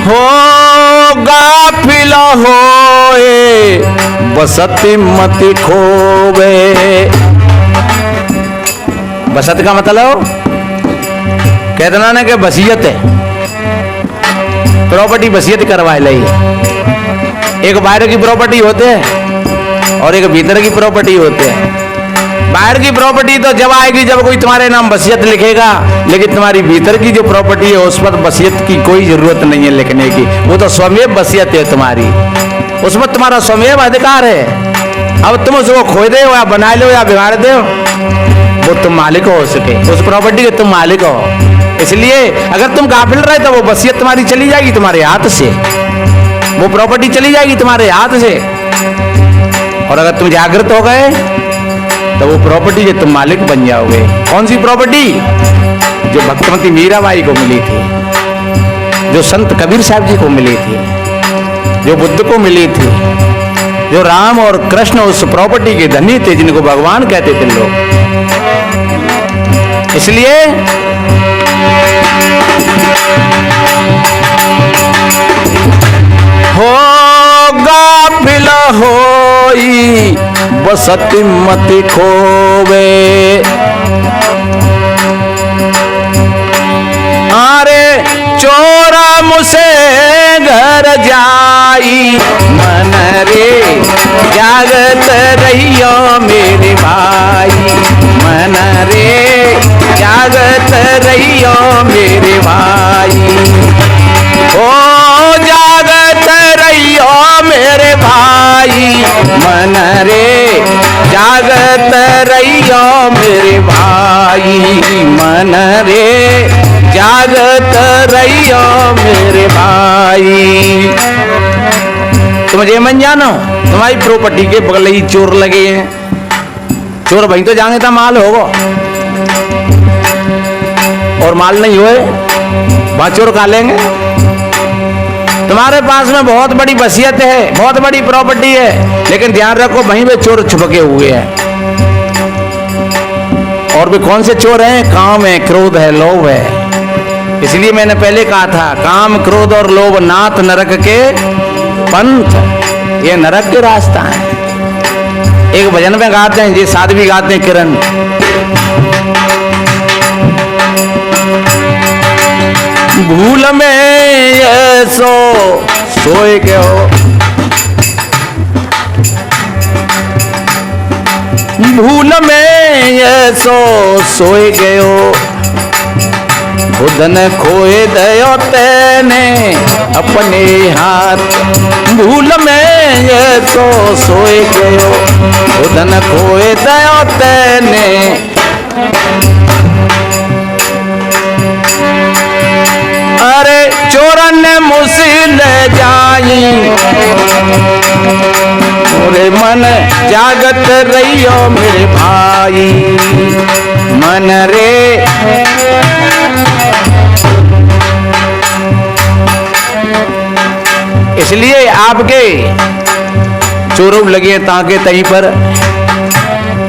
हो गाफिल होए बसती मति खोवे। बसत का मतलब कहना ना कि वसीयत है, प्रॉपर्टी वसीयत करवाए ली। एक बाहर की प्रॉपर्टी होते है और एक भीतर की प्रॉपर्टी होते है। बाहर की प्रॉपर्टी तो जब आएगी जब कोई तुम्हारे नाम वसीयत लिखेगा, लेकिन तुम्हारी भीतर की जो प्रॉपर्टी है उस पर वसीयत की कोई जरूरत नहीं है लिखने की, वो तो स्वयं वसीयत है तुम्हारी, उसमें तुम्हारा स्वयं अधिकार है। अब तुम उसको खोए दे या बना लो या बिगाड़ दो, वो तुम मालिक हो सके, उस प्रॉपर्टी के तुम मालिक हो। इसलिए अगर तुम गाफिल रहे तो वो वसीयत तुम्हारी चली जाएगी तुम्हारे हाथ से, वो प्रॉपर्टी चली जाएगी तुम्हारे हाथ से। और अगर तुम जागृत हो गए तो वो प्रॉपर्टी के तुम मालिक बन जाओगे। कौन सी प्रॉपर्टी? जो भक्तमती मीराबाई को मिली थी, जो संत कबीर साहब जी को मिली थी, जो बुद्ध को मिली थी, जो राम और कृष्ण उस प्रॉपर्टी के धनी थे, जिनको भगवान कहते थे लोग। इसलिए हो गाफिल होई बसती मति खोवे। अरे चोरा मुझसे घर जाई मन रे जागत रहियो मेरे भाई, मन रे जागत रहियो मेरे भाई। ओ जागत रहियो मेरे भाई, मन रे जागत रहियो मेरे भाई, मन रे जागत रहियो मेरे भाई। तुम ये मन जानो तुम्हारी प्रॉपर्टी के बगल ही चोर लगे हैं, चोर वहीं तो जाएंगे तो माल होगा, और माल नहीं होए वहां चोर खा लेंगे। तुम्हारे पास में बहुत बड़ी वसीयत है, बहुत बड़ी प्रॉपर्टी है, लेकिन ध्यान रखो वहीं पे चोर छुपके हुए हैं। और भी कौन से चोर हैं? काम है, क्रोध है, लोभ है। इसलिए मैंने पहले कहा था काम क्रोध और लोभ नाथ नरक के पंथ, ये नरक के रास्ता है। एक भजन में गाते हैं, ये साधवी गाते हैं, किरण भूल में ये सोए के हो, भूल में ये सोए गयो, खुद न खोए दयो तेने अपने हाथ। भूल में ये सोए गयो, खुद न खोए दयो तेने। अरे चोरन मुसिल जाई मोरे मन जागत रहियो मेरे भाई, मन रे इसलिए आपके चोरों लगे ताके तहीं पर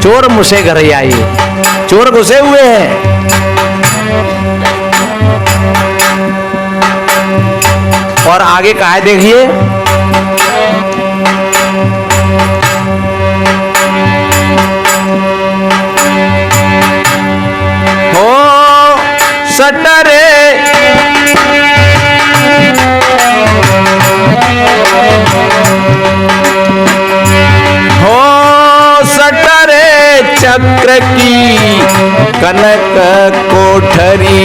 चोर मुझसे घर आई, चोर घुसे हुए हैं। और आगे कहा है देखिए, हो सटरे हो सटरे चक्र की कनक कोठरी।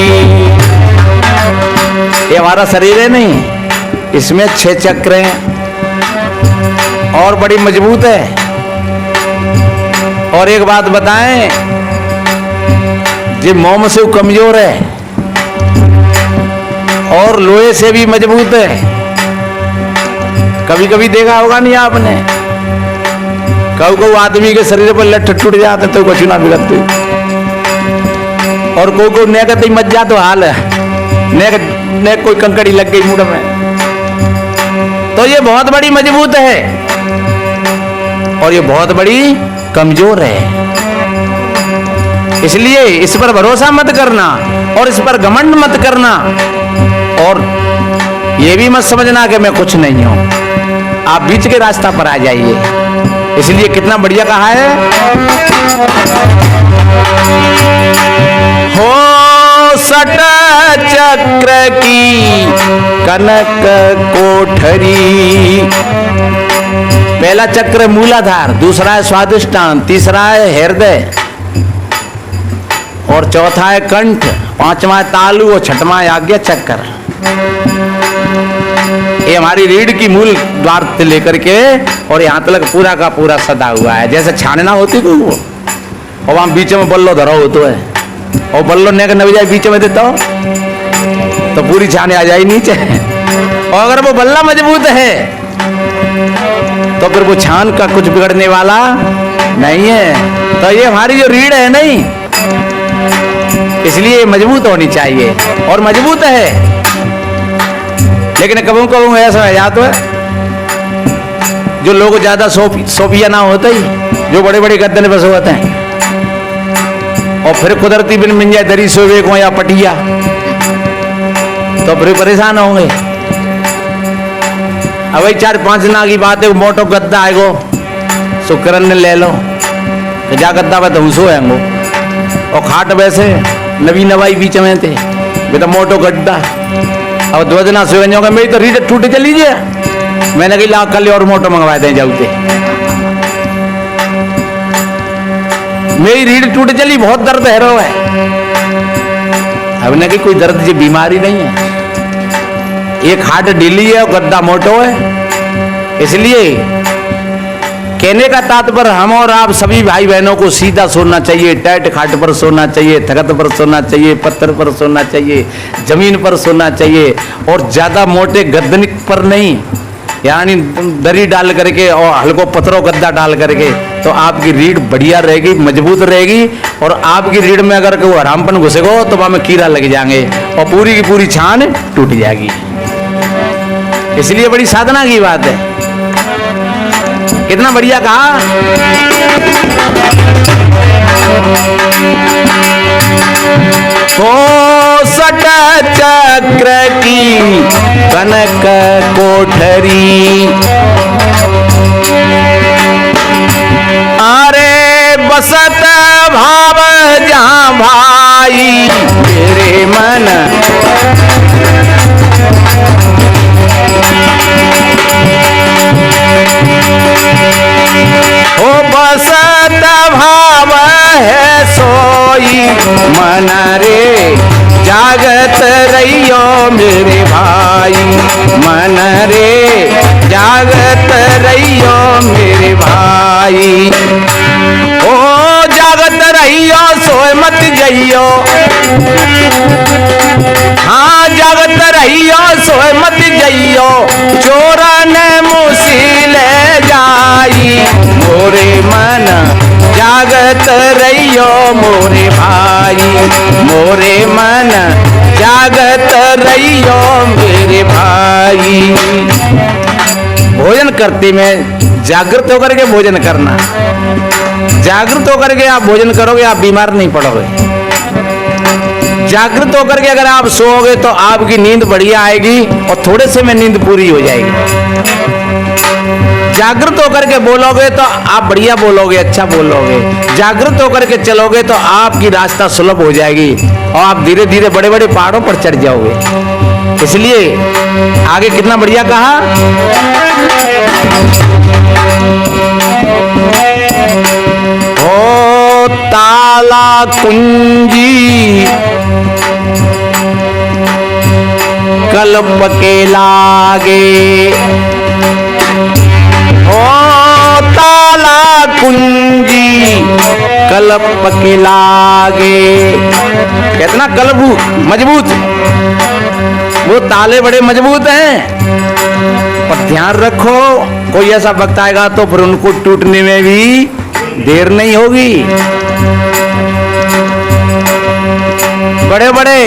ये हमारा शरीर है नहीं, इसमें 6 चक्र हैं और बड़ी मजबूत है। और एक बात बताएं, ये मोम से कमजोर है और लोहे से भी मजबूत है। कभी कभी देखा होगा नहीं आपने, कभी आदमी के शरीर पर लठ टूट जाते तो कुछ ना बिगड़ते, और कोई नेकत ही मच जा तो हाल है, नेक कोई कंकड़ी लग गई मुंड में। तो ये बहुत बड़ी मजबूत है और ये बहुत बड़ी कमजोर है। इसलिए इस पर भरोसा मत करना और इस पर घमंड मत करना। और ये भी मत समझना कि मैं कुछ नहीं हूं, आप बीच के रास्ता पर आ जाइए। इसलिए कितना बढ़िया कहा है, हो सट चक्र की कनक कोठरी। पहला चक्र मूलाधार, दूसरा है स्वादिष्टान, तीसरा है हृदय और चौथा है कंठ, पांचवा है तालु और छठवां है आज्ञा चक्र। ये हमारी रीढ़ की मूल द्वार से लेकर के और यहाँ तक पूरा का पूरा सदा हुआ है। जैसे छानना होती को वो, और वहां बीच में बल्लो धरा हो तो है, और बल्लो ने न जाए बीच में देता हो तो पूरी छाने आ जाए नीचे। और अगर वो बल्ला मजबूत है तो फिर वो छान का कुछ बिगड़ने वाला नहीं है। तो ये हमारी जो रीढ़ है नहीं, इसलिए मजबूत होनी चाहिए और मजबूत है। लेकिन कबू कबू ऐसा है, या तो है जो लोग ज्यादा सोफिया ना होते ही, जो बड़े बड़े गद्दे बस होते हैं और फिर कुदरती बिन मिल जाए दरी सोवे को या पटिया, तो फिर परेशान होंगे। अब वही 4-5 ना की बात है, मोटो गद्दा आएगो शुक्रन ने ले लो तो जा गद्दा बता हम सो आएंगो, और खाट वैसे नवी नवाई बीच में थे बेटा मोटो गड्ढा। अब 2 दिन सोए जाऊंगा, मेरी तो रीढ़ टूट चली जाए, मैंने कही ला कल और मोटो मंगवाए थे जाऊते। मेरी रीढ़ टूट चली, बहुत दर्द है रो है। अब ने कही कोई दर्द की बीमारी नहीं है, एक हाथ ढीली है और गद्दा मोटो है। इसलिए कहने का तात्पर्य हम और आप सभी भाई बहनों को सीधा सोना चाहिए, टाइट खाट पर सोना चाहिए, तख्त पर सोना चाहिए, पत्थर पर सोना चाहिए, जमीन पर सोना चाहिए, और ज्यादा मोटे गद्दे पर नहीं, यानी दरी डाल करके और हल्को पत्थरों गद्दा डाल करके, तो आपकी रीढ़ बढ़िया रहेगी, मजबूत रहेगी। और आपकी रीढ़ में अगर कोई हरामपन घुसेगो तो वहां में कीड़ा लग जाएंगे और पूरी की पूरी छान टूट जाएगी। इसलिए बड़ी साधना की बात है। कितना बढ़िया कहा, हो सट चक्र की कनक कोठरी। अरे बसत भाव जहां भाई मेरे मन, ओ बसत भाव है सोई मन रे, जागत रहियो मेरे भाई मन रे, जागत रहियो मेरे भाई। ओ जागत रहियो सोए मत जइयो, हाँ जागत रहियो सोए मत जइयो, चोरन मुसील जाई मोरे मन, जागत रहियो मोरे भाई मोरे मन, जागत रहियो मेरे भाई। भोजन करते में जागृत होकर के भोजन करना, जागृत होकर के आप भोजन करोगे आप बीमार नहीं पड़ोगे। जागृत होकर के अगर आप सोओगे तो आपकी नींद बढ़िया आएगी और थोड़े से में नींद पूरी हो जाएगी। जागृत होकर के बोलोगे तो आप बढ़िया बोलोगे, अच्छा बोलोगे। जागृत होकर के चलोगे तो आपकी रास्ता सुलभ हो जाएगी और आप धीरे धीरे बड़े बड़े पहाड़ों पर चढ़ जाओगे। इसलिए आगे कितना बढ़िया कहा, ओ ताला कुंजी कल्प के लागे, ओ ताला कुंजी कल्प के लागे। कितना कल्प मजबूत, वो ताले बड़े मजबूत हैं। पर ध्यान रखो कोई ऐसा वक्त आएगा तो फिर उनको टूटने में भी देर नहीं होगी। बड़े बड़े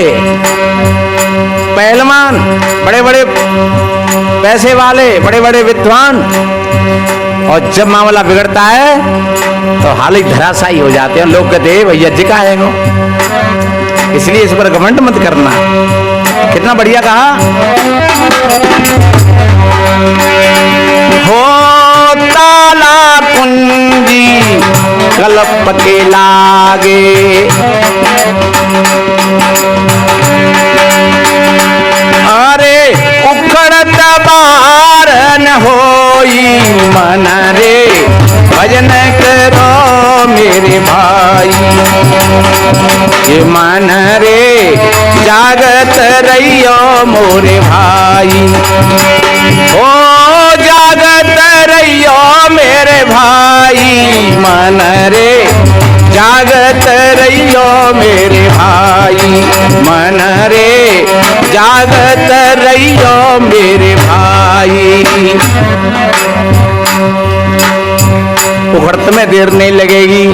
पहलवान, बड़े बड़े पैसे वाले, बड़े बड़े विद्वान, और जब मामला बिगड़ता है तो हाल ही धराशायी हो जाते हैं। लोग कहते हैं भैया जी का है। इसलिए इस पर घमंड मत करना कितना बढ़िया कहा। हो ताला कुंजी कल्प के लागे, अरे उखड़त बार न होई मन रे, भजन करो मेरे भाई, ये मन रे जागत रहियो मोरे भाई, ओ जागत रहियो मेरे भाई, मन रे जागत रहियो मेरे भाई, मन रे जागत रहियो मेरे भाई। उखड़त में देर नहीं लगेगी।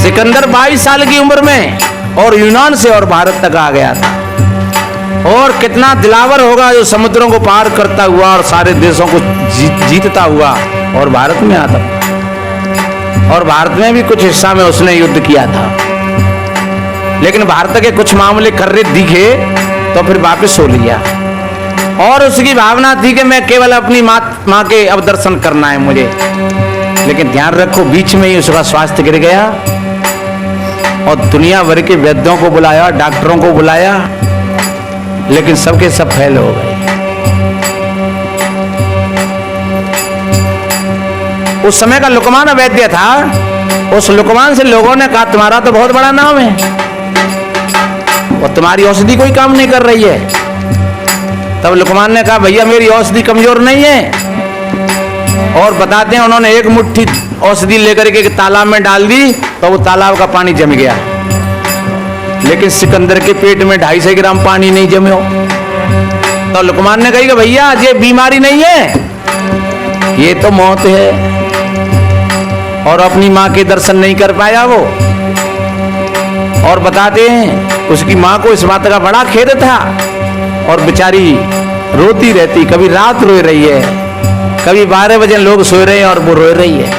सिकंदर 22 साल की उम्र में और यूनान से और भारत तक आ गया था। और कितना दिलावर होगा जो समुद्रों को पार करता हुआ और सारे देशों को जीतता हुआ और भारत में आता। और भारत में भी कुछ हिस्सा में उसने युद्ध किया था, लेकिन भारत के कुछ मामले कर्रे दिखे तो फिर वापस हो लिया। और उसकी भावना थी कि मैं केवल अपनी माँ के अब दर्शन करना है मुझे। लेकिन ध्यान रखो, बीच में ही उसका स्वास्थ्य गिर गया और दुनिया भर के वैद्यों को बुलाया, डॉक्टरों को बुलाया, लेकिन सबके सब फेल हो गए। उस समय का लुकमान वैद्य था। उस लुकमान से लोगों ने कहा तुम्हारा तो बहुत बड़ा नाम है और तुम्हारी औषधि कोई काम नहीं कर रही है। तब लुकमान ने कहा भैया मेरी औषधि कमजोर नहीं है। और बताते हैं उन्होंने एक मुट्ठी औषधि लेकर के तालाब में डाल दी तो वो तालाब का पानी जम गया, लेकिन सिकंदर के पेट में 250 ग्राम पानी नहीं जमे। तो लुकमान ने कही कि भैया ये बीमारी नहीं है, ये तो मौत है। और अपनी माँ के दर्शन नहीं कर पाया वो। और बताते हैं उसकी माँ को इस बात का बड़ा खेद था और बेचारी रोती रहती, कभी रात रो रही है, कभी 12 बजे लोग सो रहे हैं और वो रो रही है,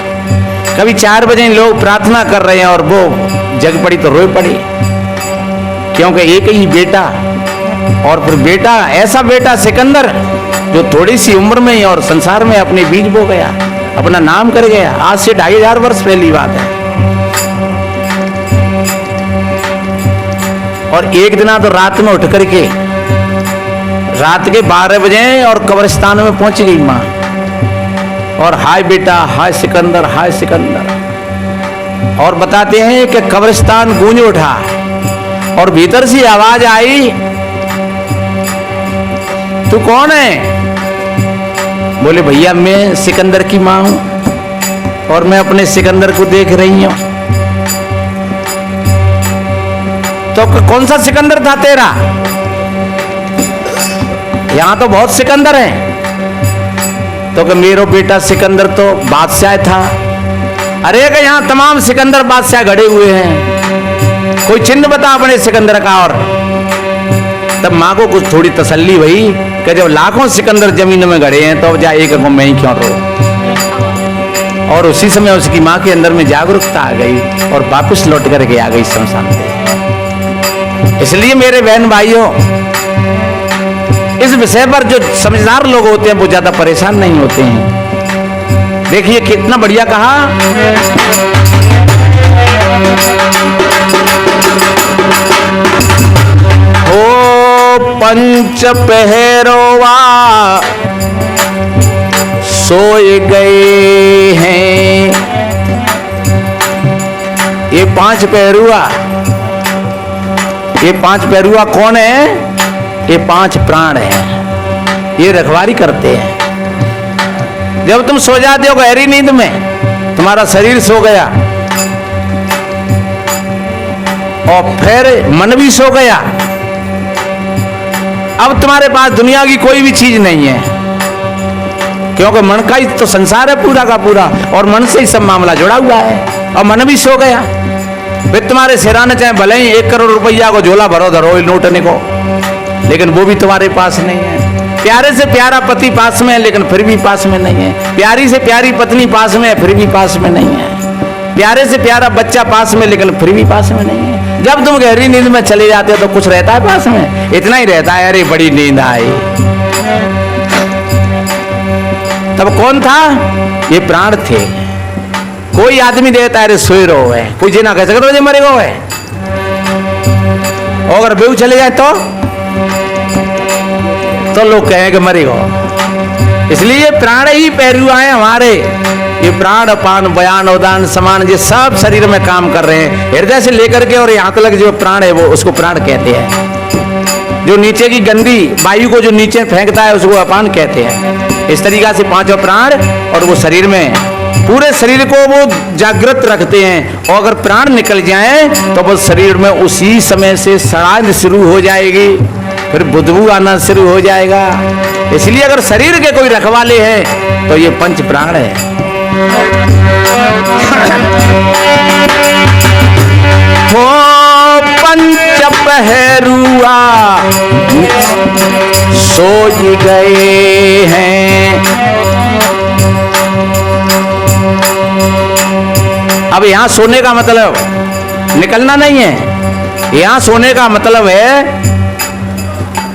कभी 4 बजे लोग प्रार्थना कर रहे हैं और वो जग पड़ी तो रो पड़ी, क्योंकि एक ही बेटा। और फिर बेटा, ऐसा बेटा सिकंदर जो थोड़ी सी उम्र में ही और संसार में अपने बीज बो गया, अपना नाम कर गया। आज से 2500 वर्ष पहली बात है। और एक दिन तो रात में उठ करके रात के 12 बजे और कब्रिस्तान में पहुंच गई माँ और हाय बेटा, हाय सिकंदर, हाय सिकंदर। और बताते हैं कि कब्रिस्तान गूंज उठा और भीतर से आवाज आई तू कौन है? बोले भैया मैं सिकंदर की माँ हूं और मैं अपने सिकंदर को देख रही हूं। तो कौन सा सिकंदर था तेरा? यहां तो बहुत सिकंदर हैं। तो कि मेरा बेटा सिकंदर तो बादशाह था। अरे कि यहां तमाम सिकंदर बादशाह गड़े हुए हैं, कोई चिन्ह बता अपने सिकंदर का। और तब माँ को कुछ थोड़ी तसल्ली हुई कि जब लाखों सिकंदर जमीन में गड़े हैं तो अब जा एक को मैं ही क्यों रो। और उसी समय उसकी माँ के अंदर में जागरूकता आ गई और वापस लौट करके आ गई शमशान पे। इसलिए मेरे बहन भाइयों, इस विषय पर जो समझदार लोग होते हैं वो ज्यादा परेशान नहीं होते हैं। देखिए कितना बढ़िया कहा। ओ पंच पहरोवा सोए गए हैं। ये 5 पहरुआ, ये 5 पहरुआ कौन है? ये 5 प्राण हैं, ये रखवारी करते हैं। जब तुम सो जाते हो गहरी नींद में, तुम्हारा शरीर सो गया और फिर मन भी सो गया। अब तुम्हारे पास दुनिया की कोई भी चीज नहीं है, क्योंकि मन का ही तो संसार है पूरा का पूरा और मन से ही सब मामला जुड़ा हुआ है। और मन भी सो गया। फिर तुम्हारे सिराने चाहे भले ही 1 करोड़ रुपया को झोला भरो धरो नोटने को, लेकिन वो भी तुम्हारे पास नहीं है। प्यारे से प्यारा पति पास में है लेकिन फिर भी पास में नहीं है। प्यारी से प्यारी पत्नी पास में है फिर भी पास में नहीं है। प्यारे से प्यारा बच्चा पास में लेकिन फिर भी पास में नहीं है। जब तुम गहरी नींद में चले जाते हो तो कुछ रहता है पास में? इतना ही रहता है, अरे बड़ी नींद आई। तब कौन था? ये प्राण थे। कोई आदमी देता है अरे सोए रहो है, कोई जी ना कह सकते हो मरे गो है। और अगर बेऊ चले जाए तो लोग कहें कि मरे गो। इसलिए प्राण ही पैरुआ है हमारे। ये प्राण अपान बयान उदान समान ये सब शरीर में काम कर रहे हैं, हृदय से लेकर के और यहाँ तक जो प्राण है वो उसको प्राण कहते हैं। जो नीचे की गंदी वायु को जो नीचे फेंकता है उसको अपान कहते हैं। इस तरीका से पांचों प्राण, और वो शरीर में पूरे शरीर को वो जागृत रखते हैं। और अगर प्राण निकल जाए तो वो शरीर में उसी समय से सड़ांध शुरू हो जाएगी, फिर बुदबू आना शुरू हो जाएगा। इसलिए अगर शरीर के कोई रखवाले हैं तो ये पंच प्राण है। हो पंच पहरुआ सोई गए हैं। अब यहां सोने का मतलब निकलना नहीं है। यहां सोने का मतलब है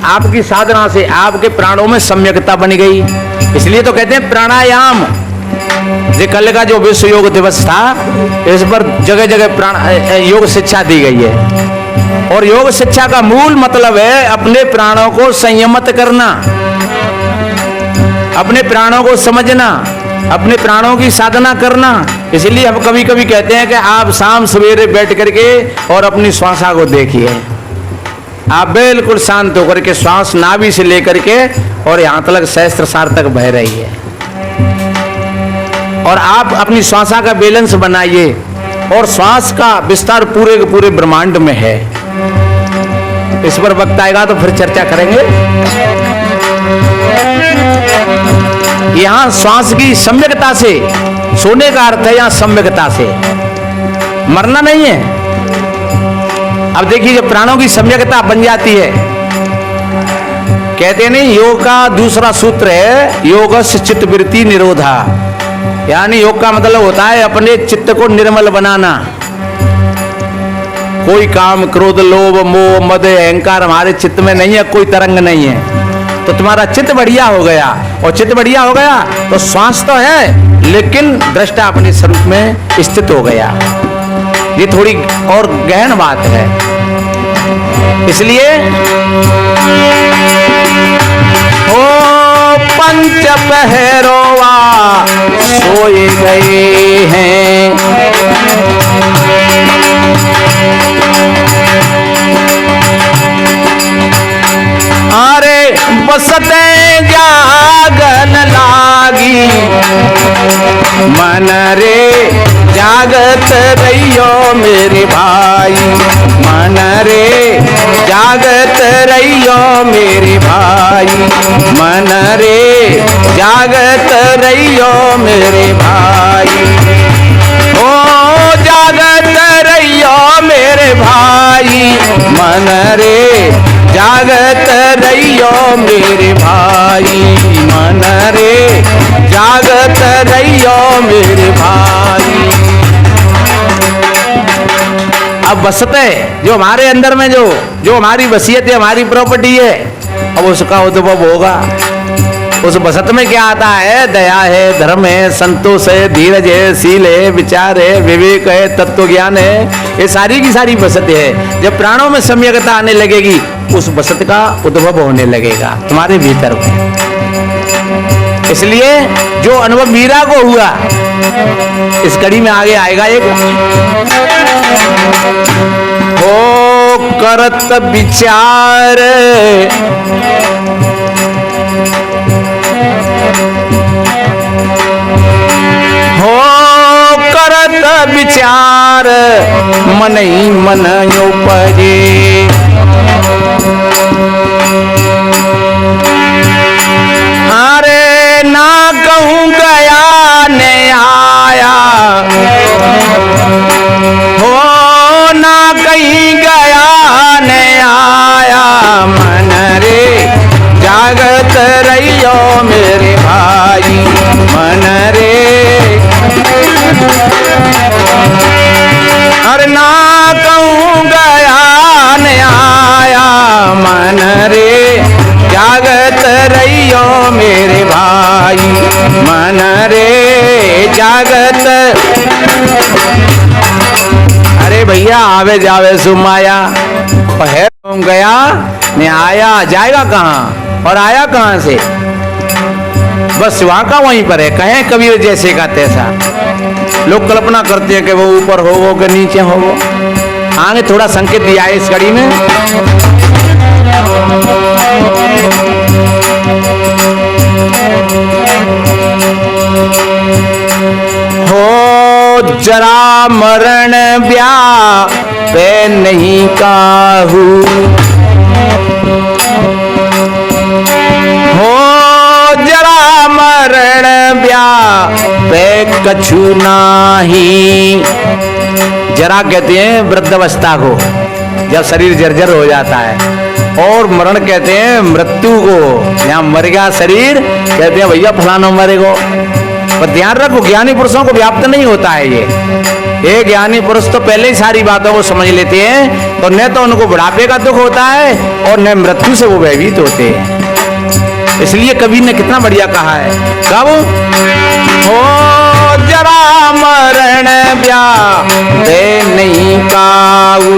आपकी साधना से आपके प्राणों में सम्यकता बन गई। इसलिए तो कहते हैं प्राणायाम। ये कल का जो विश्व योग दिवस था, इस पर जगह जगह प्राण योग शिक्षा दी गई है। और योग शिक्षा का मूल मतलब है अपने प्राणों को संयमित करना, अपने प्राणों को समझना, अपने प्राणों की साधना करना। इसलिए हम कभी कभी कहते हैं कि आप शाम सवेरे बैठ करके और अपनी श्वासा को देखिए। आप बिल्कुल शांत होकर के श्वास नाभि से लेकर के और यहां तक सहस्त्रसार तक बह रही है। और आप अपनी श्वासा का बैलेंस बनाइए। और श्वास का विस्तार पूरे के पूरे ब्रह्मांड में है। इस पर वक्त आएगा तो फिर चर्चा करेंगे। यहां श्वास की सम्यकता से, सोने का अर्थ है यहां सम्यकता से, मरना नहीं है। अब देखिए जब प्राणों की सम्यकता बन जाती है, कहते नहीं योग का दूसरा सूत्र है योगस्य चित्तवृत्ति निरोधा। यानी योग का मतलब होता है अपने चित्त को निर्मल बनाना। कोई काम क्रोध लोभ मोह मद अहंकार हमारे चित्त में नहीं है, कोई तरंग नहीं है। तो तुम्हारा चित्त बढ़िया हो गया, और चित्त बढ़िया हो गया तो श्वास तो है लेकिन दृष्टा अपने स्वरूप में स्थित हो गया। ये थोड़ी और गहन बात है। इसलिए ओ पंच पहरोवा सोए गए हैं। अरे बसते जागन लागी मन रे जागत रहियो मेरे भाई। मन रे जागत रहियो मेरे भाई। मन रे जागत रहियो मेरे भाई। ओ जागत रहियो मेरे भाई। मन रे जागत रहियो मेरे भाई। मन रे जागत रहियो मेरे भाई। अब बसते जो हमारे अंदर में जो हमारी वसीयत है, हमारी प्रॉपर्टी है, अब उसका उद्भव होगा। उस बसत में क्या आता है? दया है, धर्म है, संतोष है, धीरज है, शील है, विचार है, विवेक है, तत्व ज्ञान है। ये सारी की सारी बसत है। जब प्राणों में सम्यकता आने लगेगी उस बसत का उद्भव होने लगेगा तुम्हारे भीतर में। इसलिए जो अनुभव मीरा को हुआ इस कड़ी में आगे आएगा एक हो करत विचार। हो करत विचार मन ही मन उपजे। अरे ना कहूँ गया ने आया। हो ना कहीं गया ने आया। मन रे जागत रहियो मेरे भाई। मन रे अरे ना कहूँ गया मन रे जागत रहियो मेरे भाई, मन रे जागत। अरे भैया आवे जावे सुमाया, है गया ने आया, जाएगा कहाँ और आया कहाँ से? बस वहां का वहीं पर है। कहें कबीर जैसे का तैसा। लोग कल्पना करते हैं कि वो ऊपर हो वो कि नीचे हो वो। आगे थोड़ा संकेत दिया है इस कड़ी में। हो जरा मरण ब्याह पे नहीं काहू, हो जरा मरण ब्याह पे कछु नाही। जरा कहते हैं वृद्धावस्था को, जब शरीर जर्जर हो जाता है, और मरण कहते हैं मृत्यु को, यहाँ मर गया शरीर कहते हैं भैया फलाना मरेगो। पर ध्यान रखो ज्ञानी पुरुषों को व्याप्त नहीं होता है ये ज्ञानी पुरुष तो पहले ही सारी बातों को समझ लेते हैं, तो न तो उनको बुढ़ापे का दुख होता है और न मृत्यु से वो भयभीत होते हैं। इसलिए कबीर ने कितना बढ़िया कहा है, कब हो जरा मरण ब्याह पे नहीं काऊ,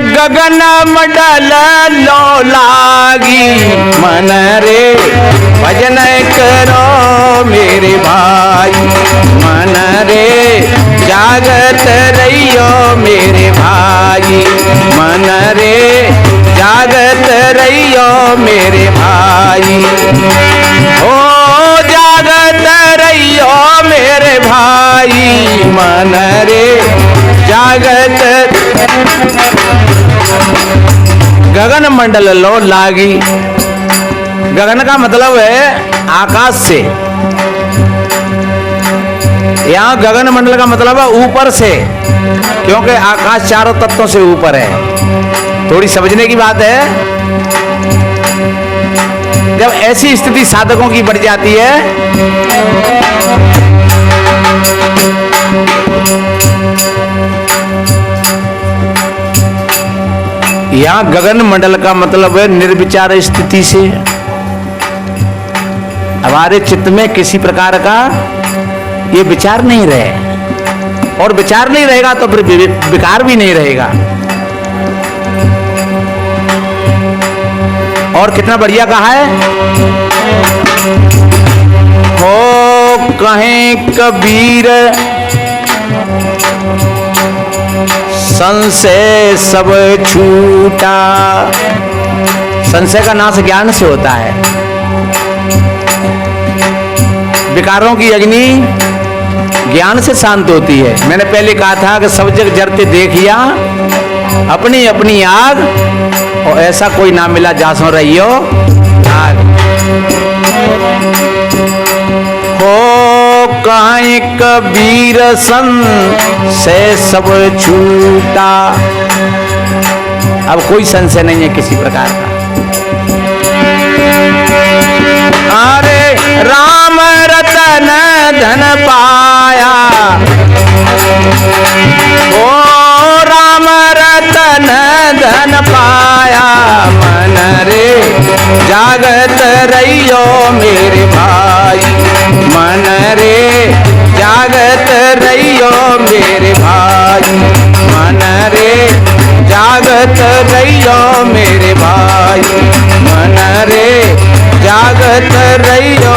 गगन मंडल लो लागी, मन रे भजन करो मेरे भाई, मन रे जागत रहियो मेरे भाई, मन रे जागत रहियो मेरे भाई, ओ जागत रहियो मेरे भाई, मन रे जागत। गगन मंडल लो लागी, गगन का मतलब है आकाश से, यहां गगन मंडल का मतलब है ऊपर से, क्योंकि आकाश चारों तत्वों से ऊपर है। थोड़ी समझने की बात है। जब ऐसी स्थिति साधकों की बढ़ जाती है, यहां गगन मंडल का मतलब है निर्विचार स्थिति से, हमारे चित्त में किसी प्रकार का ये विचार नहीं रहे, और विचार नहीं रहेगा तो फिर विकार भी नहीं रहेगा। और कितना बढ़िया कहा है, हो कहें कबीर संशय सब छूटा। संशय का नाश ज्ञान से होता है। विकारों की अग्नि ज्ञान से शांत होती है। मैंने पहले कहा था कि सब जग जरते देखिया अपनी अपनी आग, और ऐसा कोई ना मिला जासों रहियो आग। हो कहीं कबीर संशय सब छूटा। अब कोई संशय नहीं है किसी प्रकार का। अरे राम रतन धन पाया, ओ राम रतन धन पाया, मन रे जागत रहियो मेरे भाई, मन रे जागत रहियो मेरे भाई, मन रे जागत रहियो मेरे भाई, मन रे जागत रहियो